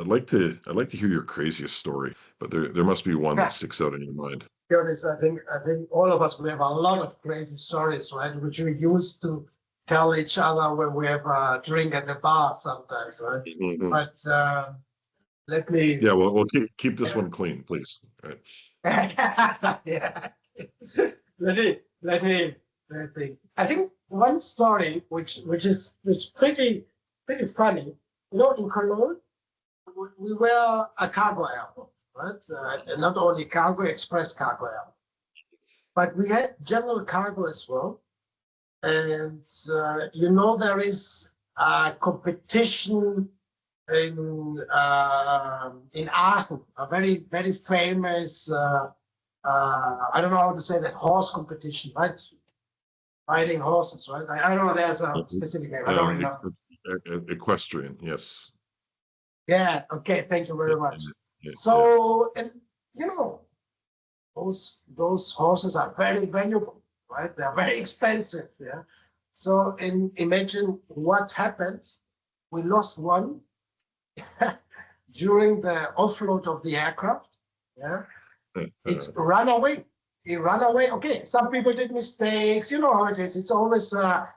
I'd like to hear your craziest story, but there must be one that sticks out in your mind. Curtis, I think all of us, we have a lot of crazy stories, right? Which we used to tell each other when we have a drink at the bar sometimes, right? Mhm. But let me. Yeah, well, keep this one clean, please. Right. Yeah. Let me. I think one story which is pretty funny. You know, in Cologne, we were a cargo airport, right? And not only cargo, express cargo airport, but we had general cargo as well. And there is a competition in Aachen, a very famous. I don't know how to say that, horse competition, right? Riding horses, right? I don't know. There's a specific name. I don't remember. Equestrian, yes. Yeah. Okay. Thank you very much. Yeah. So, and you know, those horses are very valuable, right? They're very expensive. Yeah. So, imagine what happened. We lost one during the offload of the aircraft. Yeah. It ran away. It ran away. Okay, some people did mistakes. You know how it is. It's always a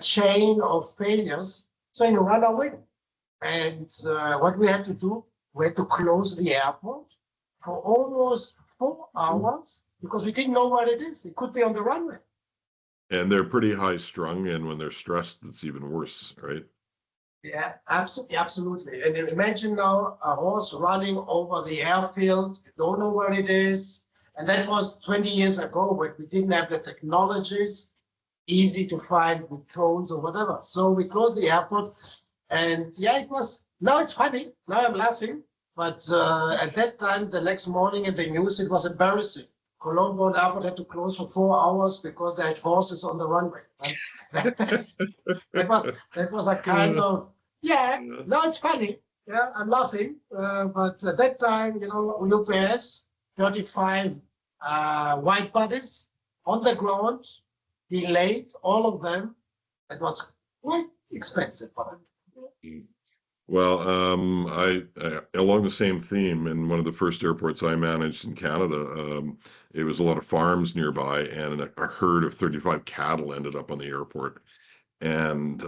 chain of failures. So it ran away. And what we had to do, we had to close the airport for almost 4 hours because we didn't know what it is. It could be on the runway. And they're pretty high strung, and when they're stressed, it's even worse, right? Yeah, absolutely. And imagine now a horse running over the airfield, you don't know where it is. And that was 20 years ago, but we didn't have the technologies easy to find with drones or whatever. So we closed the airport, and yeah, now it's funny. Now I'm laughing. But at that time, the next morning in the news, it was embarrassing. Colombo Airport had to close for 4 hours because they had horses on the runway. Right? that was a kind of, now it's funny. Yeah, I'm laughing. But at that time, UPS, 35 white bodies on the ground, delayed, all of them. It was quite expensive for them. Well, I along the same theme, in one of the first airports I managed in Canada, it was a lot of farms nearby, and a herd of 35 cattle ended up on the airport. And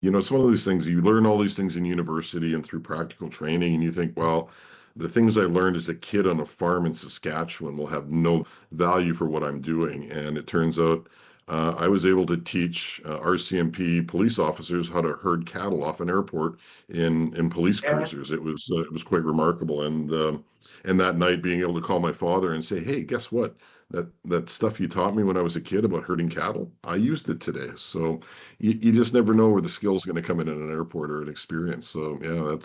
it's one of these things, you learn all these things in university and through practical training, and you think, well, the things I learned as a kid on a farm in Saskatchewan will have no value for what I'm doing. And it turns out I was able to teach RCMP police officers how to herd cattle off an airport in police cruisers. It was quite remarkable. And that night, being able to call my father and say, "Hey, guess what? That stuff you taught me when I was a kid about herding cattle, I used it today." So you just never know where the skill's going to come in an airport or an experience. So yeah,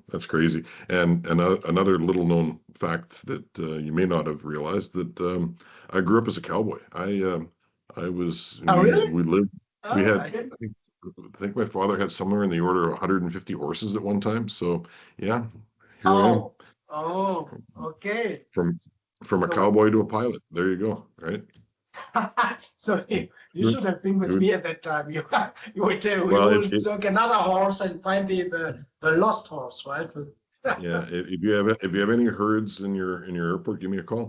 that's crazy. And another little known fact that you may not have realized, that I grew up as a cowboy. I was. Oh, really? We lived. We had. I didn't. I think my father had somewhere in the order of 150 horses at one time. So yeah, here I am. Oh, okay. From a So, cowboy to a pilot. There you go. Right. so you should have been with me at that time. You would Well, take another horse and find the lost horse, right? yeah. If you have any herds in your airport, give me a call.